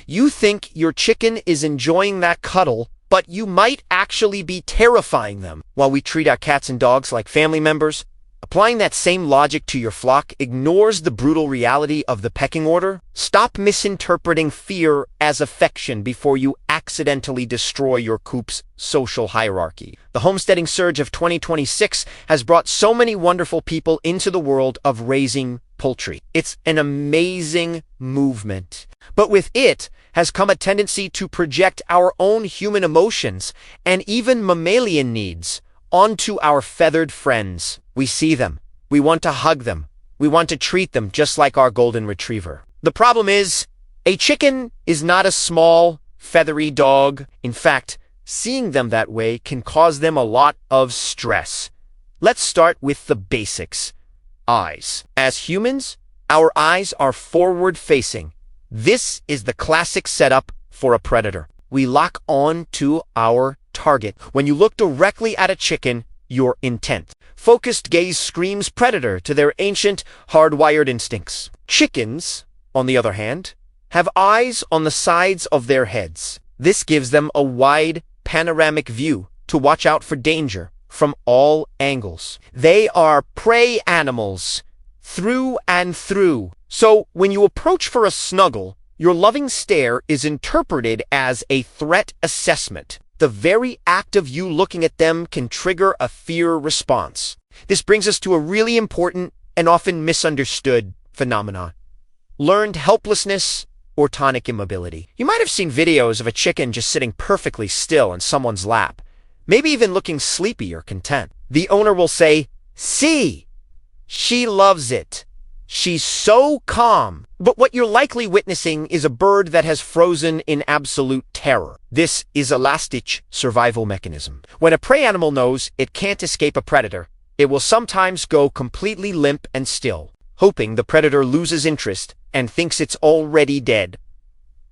You think your chicken is enjoying that cuddle, but you might actually be terrifying them. While we treat our cats and dogs like family members, applying that same logic to your flock ignores the brutal reality of the pecking order. Stop misinterpreting fear as affection before you accidentally destroy your coop's social hierarchy. The homesteading surge of 2026 has brought so many wonderful people into the world of raising poultry. It's an amazing movement. But with it has come a tendency to project our own human emotions and even mammalian needs onto our feathered friends. We see them. We want to hug them. We want to treat them just like our golden retriever. The problem is, a chicken is not a small, feathery dog. In fact, seeing them that way can cause them a lot of stress. Let's start with the basics. Eyes. As humans, our eyes are forward-facing. This is the classic setup for a predator. We lock on to our target. When you look directly at a chicken, you're intent. Focused gaze screams predator to their ancient, hardwired instincts. Chickens, on the other hand, have eyes on the sides of their heads. This gives them a wide, panoramic view to watch out for danger from all angles. They are prey animals, through and through. So, when you approach for a snuggle, your loving stare is interpreted as a threat assessment. The very act of you looking at them can trigger a fear response. This brings us to a really important and often misunderstood phenomenon: learned helplessness or tonic immobility. You might have seen videos of a chicken just sitting perfectly still in someone's lap, maybe even looking sleepy or content. The owner will say, "See, she loves it. She's so calm." But what you're likely witnessing is a bird that has frozen in absolute terror. This is a last-ditch survival mechanism. When a prey animal knows it can't escape a predator, it will sometimes go completely limp and still, hoping the predator loses interest and thinks it's already dead.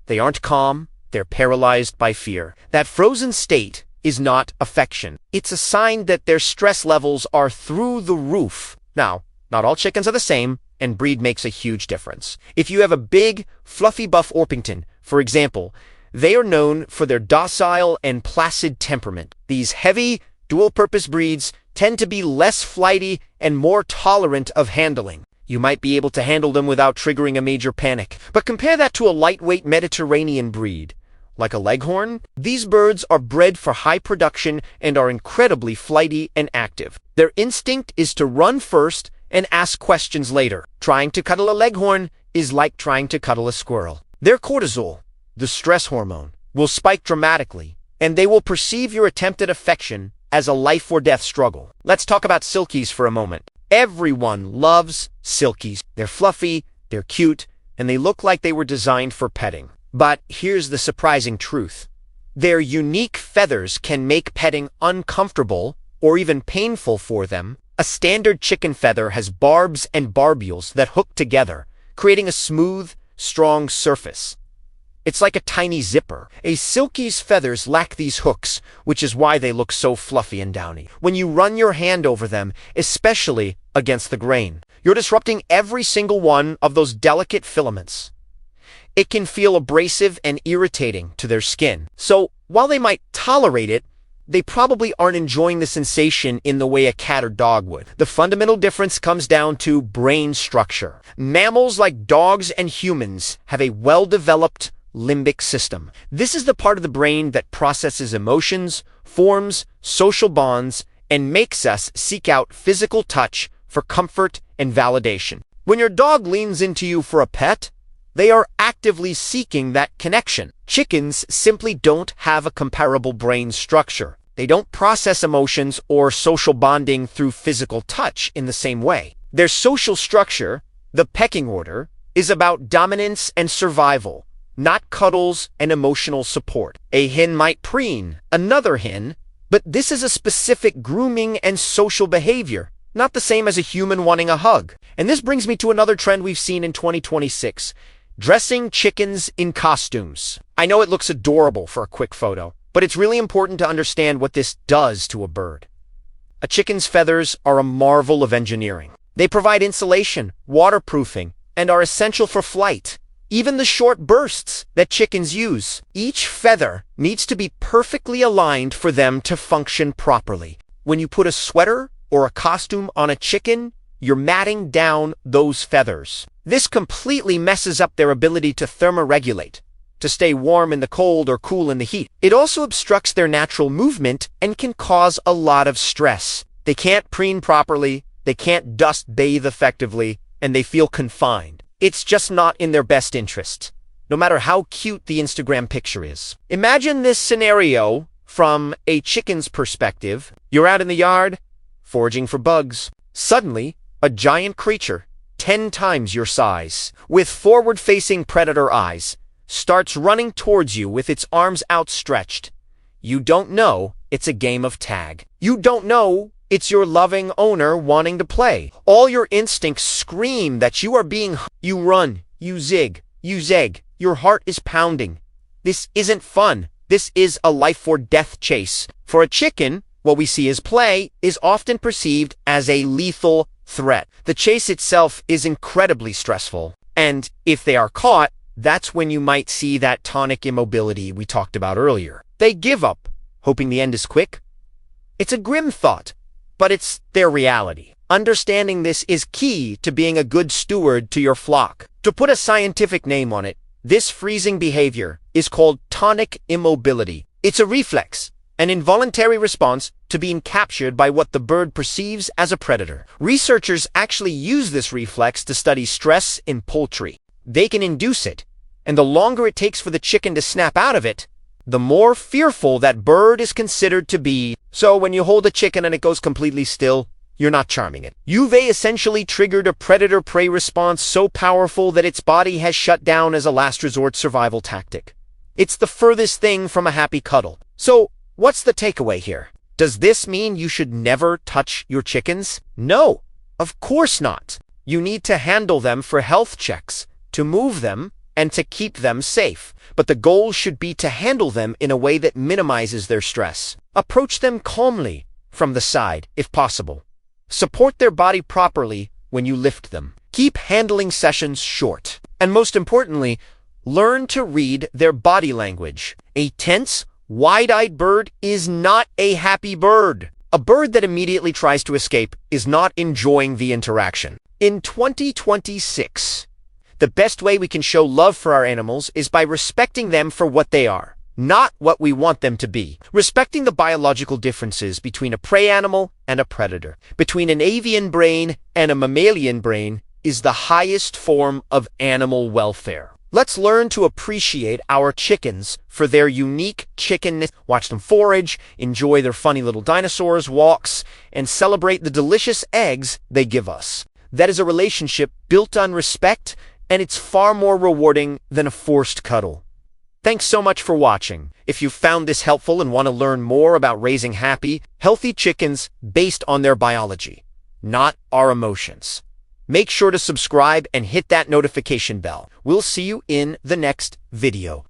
They aren't calm, they're paralyzed by fear. That frozen state is not affection. It's a sign that their stress levels are through the roof. Now, not all chickens are the same, and breed makes a huge difference. If you have a big, fluffy buff Orpington, for example, they are known for their docile and placid temperament. These heavy, dual-purpose breeds tend to be less flighty and more tolerant of handling. You might be able to handle them without triggering a major panic. But compare that to a lightweight Mediterranean breed, like a Leghorn. These birds are bred for high production and are incredibly flighty and active. Their instinct is to run first and ask questions later. Trying to cuddle a Leghorn is like trying to cuddle a squirrel. Their cortisol, the stress hormone, will spike dramatically, and they will perceive your attempted affection as a life-or-death struggle. Let's talk about Silkies for a moment. Everyone loves Silkies. They're fluffy, they're cute, and they look like they were designed for petting. But here's the surprising truth. Their unique feathers can make petting uncomfortable or even painful for them. A standard chicken feather has barbs and barbules that hook together, creating a smooth, strong surface. It's like a tiny zipper. A Silkie's feathers lack these hooks, which is why they look so fluffy and downy. When you run your hand over them, especially against the grain, you're disrupting every single one of those delicate filaments. It can feel abrasive and irritating to their skin. So, while they might tolerate it, they probably aren't enjoying the sensation in the way a cat or dog would. The fundamental difference comes down to brain structure. Mammals like dogs and humans have a well-developed limbic system. This is the part of the brain that processes emotions, forms social bonds, and makes us seek out physical touch for comfort and validation. When your dog leans into you for a pet, they are actively seeking that connection. Chickens simply don't have a comparable brain structure. They don't process emotions or social bonding through physical touch in the same way. Their social structure, the pecking order, is about dominance and survival, not cuddles and emotional support. A hen might preen another hen, but this is a specific grooming and social behavior, not the same as a human wanting a hug. And this brings me to another trend we've seen in 2026. Dressing chickens in costumes. I know it looks adorable for a quick photo, but it's really important to understand what this does to a bird. A chicken's feathers are a marvel of engineering. They provide insulation, waterproofing, and are essential for flight. Even the short bursts that chickens use. Each feather needs to be perfectly aligned for them to function properly. When you put a sweater or a costume on a chicken, you're matting down those feathers. This completely messes up their ability to thermoregulate, to stay warm in the cold or cool in the heat. It also obstructs their natural movement and can cause a lot of stress. They can't preen properly, they can't dust bathe effectively, and they feel confined. It's just not in their best interest, no matter how cute the Instagram picture is. Imagine this scenario from a chicken's perspective. You're out in the yard, foraging for bugs. Suddenly, a giant creature, 10 times your size, with forward-facing predator eyes, starts running towards you with its arms outstretched. You don't know it's a game of tag. You don't know it's your loving owner wanting to play. All your instincts scream that you are being... You run, you zig, you zag, your heart is pounding. This isn't fun. This is a life-or-death chase. For a chicken, what we see as play is often perceived as a lethal threat. The chase itself is incredibly stressful. And if they are caught, that's when you might see that tonic immobility we talked about earlier. They give up, hoping the end is quick. It's a grim thought, but it's their reality. Understanding this is key to being a good steward to your flock. To put a scientific name on it, this freezing behavior is called tonic immobility. It's a reflex, an involuntary response to being captured by what the bird perceives as a predator. Researchers actually use this reflex to study stress in poultry. They can induce it, and the longer it takes for the chicken to snap out of it, the more fearful that bird is considered to be. So when you hold a chicken and it goes completely still, you're not charming it. You've essentially triggered a predator-prey response so powerful that its body has shut down as a last resort survival tactic. It's the furthest thing from a happy cuddle. So, what's the takeaway here? Does this mean you should never touch your chickens? No, of course not. You need to handle them for health checks, to move them, and to keep them safe. But the goal should be to handle them in a way that minimizes their stress. Approach them calmly, from the side, if possible. Support their body properly when you lift them. Keep handling sessions short. And most importantly, learn to read their body language. A tense, wide-eyed bird is not a happy bird. A bird that immediately tries to escape is not enjoying the interaction. In 2026, the best way we can show love for our animals is by respecting them for what they are, not what we want them to be. Respecting the biological differences between a prey animal and a predator, between an avian brain and a mammalian brain, is the highest form of animal welfare. Let's learn to appreciate our chickens for their unique chickenness. Watch them forage, enjoy their funny little dinosaurs, walks, and celebrate the delicious eggs they give us. That is a relationship built on respect, and it's far more rewarding than a forced cuddle. Thanks so much for watching. If you found this helpful and want to learn more about raising happy, healthy chickens based on their biology, not our emotions, make sure to subscribe and hit that notification bell. We'll see you in the next video.